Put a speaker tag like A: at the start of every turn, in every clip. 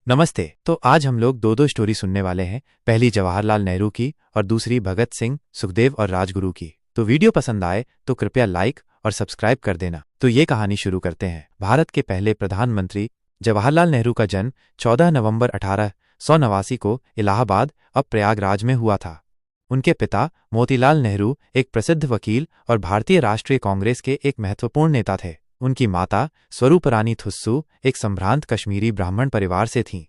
A: नमस्ते। तो आज हम लोग दो स्टोरी सुनने वाले हैं, पहली जवाहरलाल नेहरू की और दूसरी भगत सिंह, सुखदेव और राजगुरु की। तो वीडियो पसंद आए तो कृपया लाइक और सब्सक्राइब कर देना। तो ये कहानी शुरू करते हैं। भारत के पहले प्रधानमंत्री जवाहरलाल नेहरू का जन्म 14 नवंबर 1889 को इलाहाबाद अब प्रयागराज में हुआ था। उनके पिता मोतीलाल नेहरू एक प्रसिद्ध वकील और भारतीय राष्ट्रीय कांग्रेस के एक महत्वपूर्ण नेता थे। उनकी माता स्वरूपरानी थुस्सू एक संभ्रांत कश्मीरी ब्राह्मण परिवार से थीं।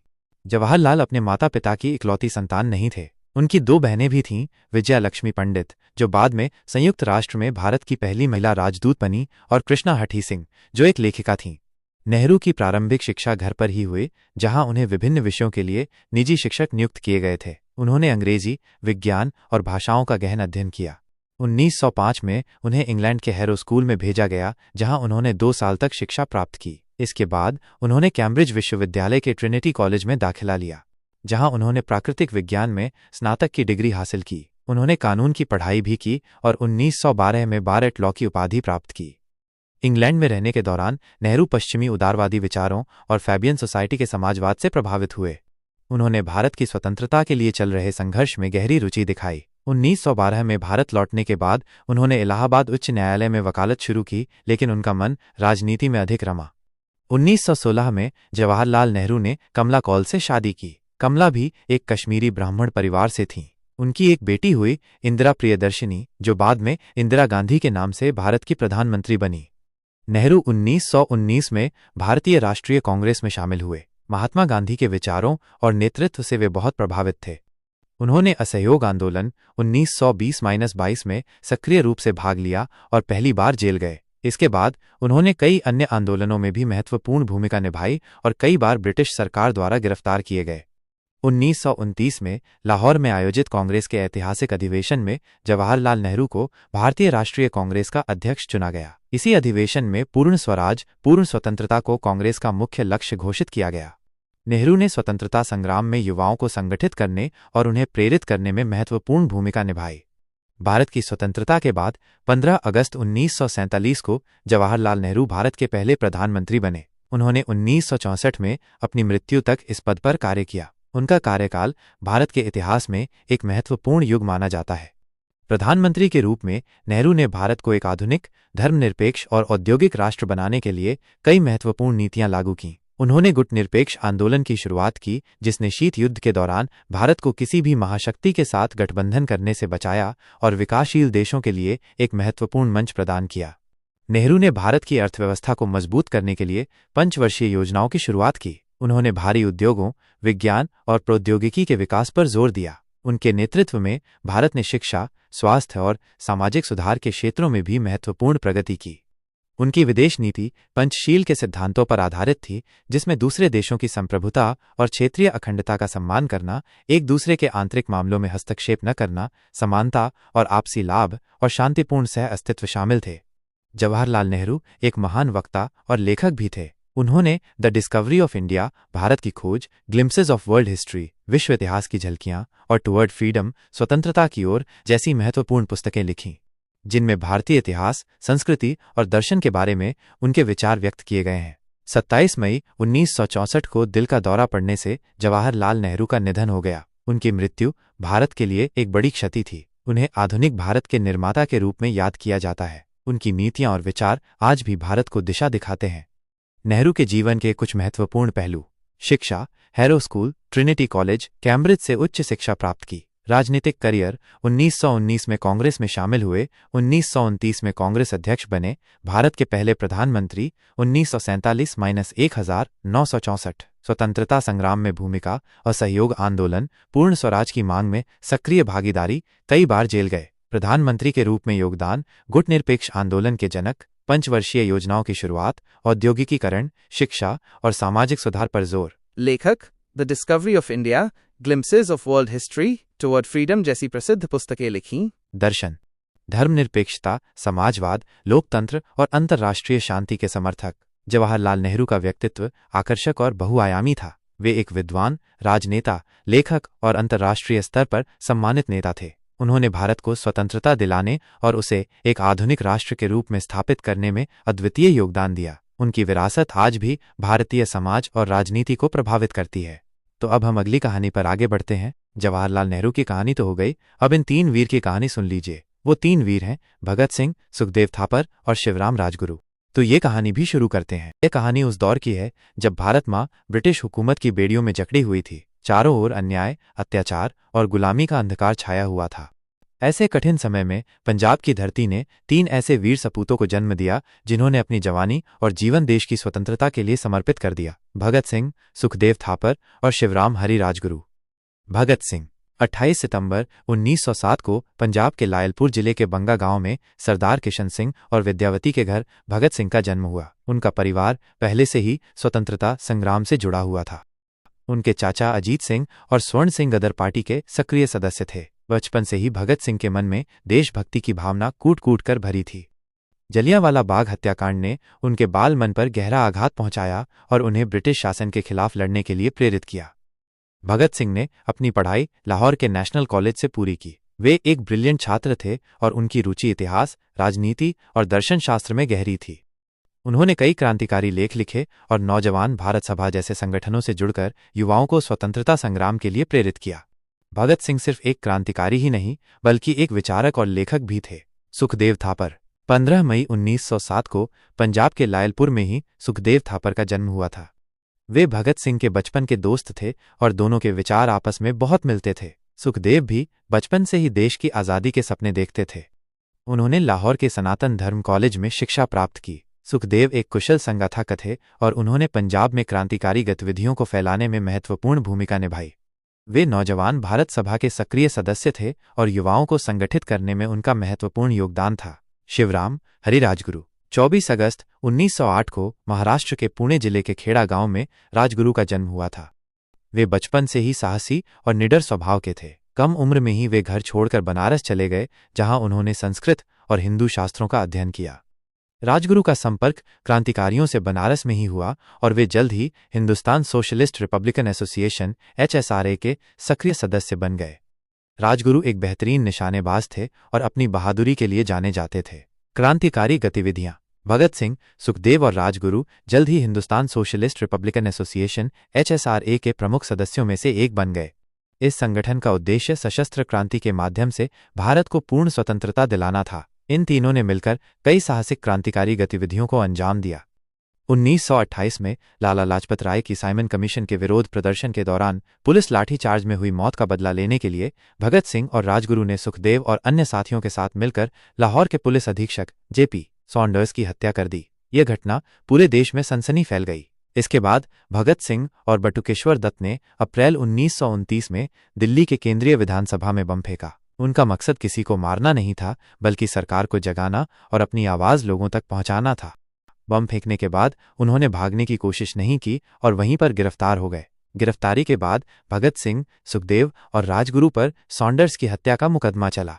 A: जवाहरलाल अपने माता पिता की इकलौती संतान नहीं थे। उनकी दो बहनें भी थीं, विजया लक्ष्मी पंडित, जो बाद में संयुक्त राष्ट्र में भारत की पहली महिला राजदूत बनी, और कृष्णा हठी सिंह, जो एक लेखिका थीं। नेहरू की प्रारंभिक शिक्षा घर पर ही हुई, जहां उन्हें विभिन्न विषयों के लिए निजी शिक्षक नियुक्त किए गए थे। उन्होंने अंग्रेजी, विज्ञान और भाषाओं का गहन अध्ययन किया। 1905 में उन्हें इंग्लैंड के हैरो स्कूल में भेजा गया, जहां उन्होंने 2 साल तक शिक्षा प्राप्त की। इसके बाद उन्होंने कैम्ब्रिज विश्वविद्यालय के ट्रिनिटी कॉलेज में दाखिला लिया, जहां उन्होंने प्राकृतिक विज्ञान में स्नातक की डिग्री हासिल की। उन्होंने कानून की पढ़ाई भी की और 1912 में बारेट लॉ की उपाधि प्राप्त की। इंग्लैंड में रहने के दौरान नेहरू पश्चिमी उदारवादी विचारों और फैबियन सोसाइटी के समाजवाद से प्रभावित हुए। उन्होंने भारत की स्वतंत्रता के लिए चल रहे संघर्ष में गहरी रुचि दिखाई। 1912 में भारत लौटने के बाद उन्होंने इलाहाबाद उच्च न्यायालय में वकालत शुरू की, लेकिन उनका मन राजनीति में अधिक रमा। 1916 में जवाहरलाल नेहरू ने कमला कौल से शादी की। कमला भी एक कश्मीरी ब्राह्मण परिवार से थीं। उनकी एक बेटी हुई इंदिरा प्रियदर्शिनी, जो बाद में इंदिरा गांधी के नाम से भारत की प्रधानमंत्री बनी। नेहरू 1919 में भारतीय राष्ट्रीय कांग्रेस में शामिल हुए। महात्मा गांधी के विचारों और नेतृत्व से वे बहुत प्रभावित थे। उन्होंने असहयोग आंदोलन 1920-22 में सक्रिय रूप से भाग लिया और पहली बार जेल गए। इसके बाद उन्होंने कई अन्य आंदोलनों में भी महत्वपूर्ण भूमिका निभाई और कई बार ब्रिटिश सरकार द्वारा गिरफ्तार किए गए। 1929 में लाहौर में आयोजित कांग्रेस के ऐतिहासिक अधिवेशन में जवाहरलाल नेहरू को भारतीय राष्ट्रीय कांग्रेस का अध्यक्ष चुना गया। इसी अधिवेशन में पूर्ण स्वराज, पूर्ण स्वतंत्रता को कांग्रेस का मुख्य लक्ष्य घोषित किया गया। नेहरू ने स्वतंत्रता संग्राम में युवाओं को संगठित करने और उन्हें प्रेरित करने में महत्वपूर्ण भूमिका निभाई। भारत की स्वतंत्रता के बाद 15 अगस्त 1947 को जवाहरलाल नेहरू भारत के पहले प्रधानमंत्री बने। उन्होंने 1964 में अपनी मृत्यु तक इस पद पर कार्य किया। उनका कार्यकाल भारत के इतिहास में एक महत्वपूर्ण युग माना जाता है। प्रधानमंत्री के रूप में नेहरू ने भारत को एक आधुनिक, धर्मनिरपेक्ष और औद्योगिक राष्ट्र बनाने के लिए कई महत्वपूर्ण नीतियां लागू कीं। उन्होंने गुटनिरपेक्ष आंदोलन की शुरुआत की, जिसने शीत युद्ध के दौरान भारत को किसी भी महाशक्ति के साथ गठबंधन करने से बचाया और विकासशील देशों के लिए एक महत्वपूर्ण मंच प्रदान किया। नेहरू ने भारत की अर्थव्यवस्था को मजबूत करने के लिए पंचवर्षीय योजनाओं की शुरुआत की। उन्होंने भारी उद्योगों, विज्ञान और प्रौद्योगिकी के विकास पर जोर दिया। उनके नेतृत्व में भारत ने शिक्षा, स्वास्थ्य और सामाजिक सुधार के क्षेत्रों में भी महत्वपूर्ण प्रगति की। उनकी विदेश नीति पंचशील के सिद्धांतों पर आधारित थी, जिसमें दूसरे देशों की संप्रभुता और क्षेत्रीय अखंडता का सम्मान करना, एक दूसरे के आंतरिक मामलों में हस्तक्षेप न करना, समानता और आपसी लाभ और शांतिपूर्ण सह अस्तित्व शामिल थे। जवाहरलाल नेहरू एक महान वक्ता और लेखक भी थे। उन्होंने the discovery of India, Bharat की खोज, ग्लिम्पसेस ऑफ वर्ल्ड हिस्ट्री, विश्व इतिहास की झलकियां, और टुवर्ड फ्रीडम, स्वतंत्रता की ओर जैसी महत्वपूर्ण पुस्तकें लिखीं, जिनमें भारतीय इतिहास, संस्कृति और दर्शन के बारे में उनके विचार व्यक्त किए गए हैं। 27 मई 1964 को दिल का दौरा पड़ने से जवाहरलाल नेहरू का निधन हो गया। उनकी मृत्यु भारत के लिए एक बड़ी क्षति थी। उन्हें आधुनिक भारत के निर्माता के रूप में याद किया जाता है। उनकी नीतियां और विचार आज भी भारत को दिशा दिखाते हैं। नेहरू के जीवन के कुछ महत्वपूर्ण पहलू: शिक्षा, harrow school, Trinity college, Cambridge से उच्च शिक्षा प्राप्त की। राजनीतिक करियर: 1919 में कांग्रेस में शामिल हुए, 1929 में कांग्रेस अध्यक्ष बने, भारत के पहले प्रधानमंत्री, 1947-1964। स्वतंत्रता संग्राम में भूमिका: असहयोग आंदोलन, पूर्ण स्वराज की मांग में सक्रिय भागीदारी, कई बार जेल गए। प्रधानमंत्री के रूप में योगदान: गुटनिरपेक्ष आंदोलन के जनक, पंचवर्षीय योजनाओं की शुरुआत, औद्योगिकीकरण, शिक्षा और सामाजिक सुधार पर जोर।
B: लेखक: the discovery of India, glimpses of world history, toward freedom जैसी प्रसिद्ध पुस्तकें लिखीं।
A: दर्शन: धर्मनिरपेक्षता, समाजवाद, लोकतंत्र और अंतर्राष्ट्रीय शांति के समर्थक। जवाहरलाल नेहरू का व्यक्तित्व आकर्षक और बहुआयामी था। वे एक विद्वान, राजनेता, लेखक और अंतर्राष्ट्रीय स्तर पर सम्मानित नेता थे। उन्होंने भारत को स्वतंत्रता दिलाने और उसे एक आधुनिक राष्ट्र के रूप में स्थापित करने में अद्वितीय योगदान दिया। उनकी विरासत आज भी भारतीय समाज और राजनीति को प्रभावित करती है। तो अब हम अगली कहानी पर आगे बढ़ते हैं। जवाहरलाल नेहरू की कहानी तो हो गई, अब इन 3 वीर की कहानी सुन लीजिए। वो 3 वीर हैं भगत सिंह, सुखदेव थापर और शिवराम राजगुरु। तो ये कहानी भी शुरू करते हैं। ये कहानी उस दौर की है जब भारत माँ ब्रिटिश हुकूमत की बेड़ियों में जकड़ी हुई थी। चारों ओर अन्याय, अत्याचार और गुलामी का अंधकार छाया हुआ था। ऐसे कठिन समय में पंजाब की धरती ने 3 ऐसे वीर सपूतों को जन्म दिया जिन्होंने अपनी जवानी और जीवन देश की स्वतंत्रता के लिए समर्पित कर दिया। भगत सिंह, सुखदेव थापर और शिवराम हरी राजगुरु। भगत सिंह 28 सितंबर 1907 को पंजाब के लायलपुर जिले के बंगा गांव में सरदार किशन सिंह और विद्यावती के घर भगत सिंह का जन्म हुआ। उनका परिवार पहले से ही स्वतंत्रता संग्राम से जुड़ा हुआ था। उनके चाचा अजीत सिंह और स्वर्ण सिंह गदर पार्टी के सक्रिय सदस्य थे। बचपन से ही भगत सिंह के मन में देशभक्ति की भावना कूट कूट कर भरी थी। जलियांवाला बाग हत्याकांड ने उनके बाल मन पर गहरा आघात पहुंचाया और उन्हें ब्रिटिश शासन के खिलाफ लड़ने के लिए प्रेरित किया। भगत सिंह ने अपनी पढ़ाई लाहौर के नेशनल कॉलेज से पूरी की। वे एक ब्रिलियंट छात्र थे और उनकी रुचि इतिहास, राजनीति और दर्शन शास्त्र में गहरी थी। उन्होंने कई क्रांतिकारी लेख लिखे और नौजवान भारत सभा जैसे संगठनों से जुड़कर युवाओं को स्वतंत्रता संग्राम के लिए प्रेरित किया। भगत सिंह सिर्फ एक क्रांतिकारी ही नहीं बल्कि एक विचारक और लेखक भी थे। सुखदेव थापर 15 मई 1907 को पंजाब के लायलपुर में ही सुखदेव थापर का जन्म हुआ था। वे भगत सिंह के बचपन के दोस्त थे और दोनों के विचार आपस में बहुत मिलते थे। सुखदेव भी बचपन से ही देश की आज़ादी के सपने देखते थे। उन्होंने लाहौर के सनातन धर्म कॉलेज में शिक्षा प्राप्त की। सुखदेव एक कुशल संगठक थे और उन्होंने पंजाब में क्रांतिकारी गतिविधियों को फैलाने में महत्वपूर्ण भूमिका निभाई। वे नौजवान भारत सभा के सक्रिय सदस्य थे और युवाओं को संगठित करने में उनका महत्वपूर्ण योगदान था। शिवराम हरी राजगुरु 24 अगस्त 1908 को महाराष्ट्र के पुणे जिले के खेड़ा गांव में राजगुरु का जन्म हुआ था। वे बचपन से ही साहसी और निडर स्वभाव के थे। कम उम्र में ही वे घर छोड़कर बनारस चले गए, जहां उन्होंने संस्कृत और हिंदू शास्त्रों का अध्ययन किया। राजगुरु का संपर्क क्रांतिकारियों से बनारस में ही हुआ और वे जल्द ही Hindustan Socialist Republican Association HSRA के सक्रिय सदस्य बन गए। राजगुरु एक बेहतरीन निशानेबाज थे और अपनी बहादुरी के लिए जाने जाते थे। क्रांतिकारी गतिविधियां। भगत सिंह, सुखदेव और राजगुरु जल्द ही Hindustan Socialist Republican Association HSRA के प्रमुख सदस्यों में से एक बन गए। इस संगठन का उद्देश्य सशस्त्र क्रांति के माध्यम से भारत को पूर्ण स्वतंत्रता दिलाना था। इन तीनों ने मिलकर कई साहसिक क्रांतिकारी गतिविधियों को अंजाम दिया। 1928 में लाला लाजपत राय की साइमन कमीशन के विरोध प्रदर्शन के दौरान पुलिस लाठीचार्ज में हुई मौत का बदला लेने के लिए भगत सिंह और राजगुरु ने सुखदेव और अन्य साथियों के साथ मिलकर लाहौर के पुलिस अधीक्षक JP सॉन्डर्स की हत्या कर दी। यह घटना पूरे देश में सनसनी फैल गई। इसके बाद भगत सिंह और बटुकेश्वर दत्त ने अप्रैल 1929 में दिल्ली के केंद्रीय विधानसभा में बम फेंका। उनका मकसद किसी को मारना नहीं था बल्कि सरकार को जगाना और अपनी आवाज लोगों तक पहुंचाना था। बम फेंकने के बाद उन्होंने भागने की कोशिश नहीं की और वहीं पर गिरफ्तार हो गए। गिरफ्तारी के बाद भगत सिंह, सुखदेव और राजगुरु पर सॉन्डर्स की हत्या का मुकदमा चला।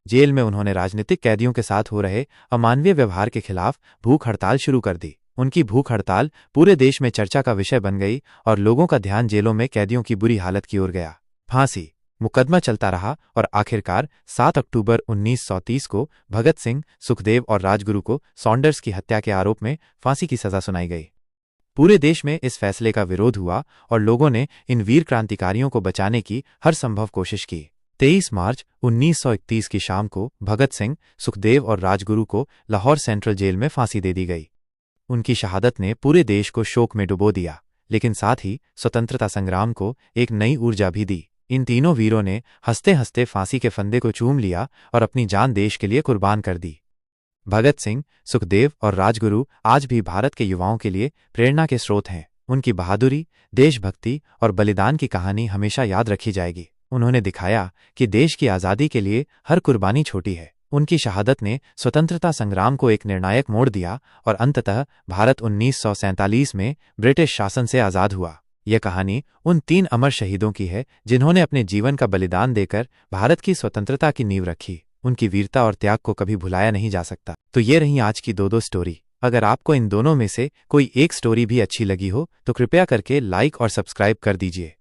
A: जेल में उन्होंने राजनीतिक कैदियों के साथ हो रहे अमानवीय व्यवहार के खिलाफ भूख हड़ताल शुरू कर दी। उनकी भूख हड़ताल पूरे देश में चर्चा का विषय बन गई और लोगों का ध्यान जेलों में कैदियों की बुरी हालत की ओर गया। फांसी। मुकदमा चलता रहा और आखिरकार 7 अक्टूबर 1930 को भगत सिंह, सुखदेव और राजगुरु को सॉन्डर्स की हत्या के आरोप में फांसी की सजा सुनाई गई। पूरे देश में इस फैसले का विरोध हुआ और लोगों ने इन वीर क्रांतिकारियों को बचाने की हर संभव कोशिश की। 23 मार्च 1931 की शाम को भगत सिंह, सुखदेव और राजगुरु को लाहौर सेंट्रल जेल में फांसी दे दी गई। उनकी शहादत ने पूरे देश को शोक में डुबो दिया, लेकिन साथ ही स्वतंत्रता संग्राम को एक नई ऊर्जा भी दी। इन तीनों वीरों ने हंसते हंसते फांसी के फंदे को चूम लिया और अपनी जान देश के लिए कुर्बान कर दी। भगत सिंह, सुखदेव और राजगुरु आज भी भारत के युवाओं के लिए प्रेरणा के स्रोत हैं। उनकी बहादुरी, देशभक्ति और बलिदान की कहानी हमेशा याद रखी जाएगी। उन्होंने दिखाया कि देश की आज़ादी के लिए हर कुर्बानी छोटी है। उनकी शहादत ने स्वतंत्रता संग्राम को एक निर्णायक मोड़ दिया और अंततः भारत 1947 में ब्रिटिश शासन से आज़ाद हुआ। यह कहानी उन 3 अमर शहीदों की है जिन्होंने अपने जीवन का बलिदान देकर भारत की स्वतंत्रता की नींव रखी। उनकी वीरता और त्याग को कभी भुलाया नहीं जा सकता। तो ये रही आज की 2 स्टोरी। अगर आपको इन दोनों में से कोई एक स्टोरी भी अच्छी लगी हो तो कृपया करके लाइक और सब्सक्राइब कर दीजिए।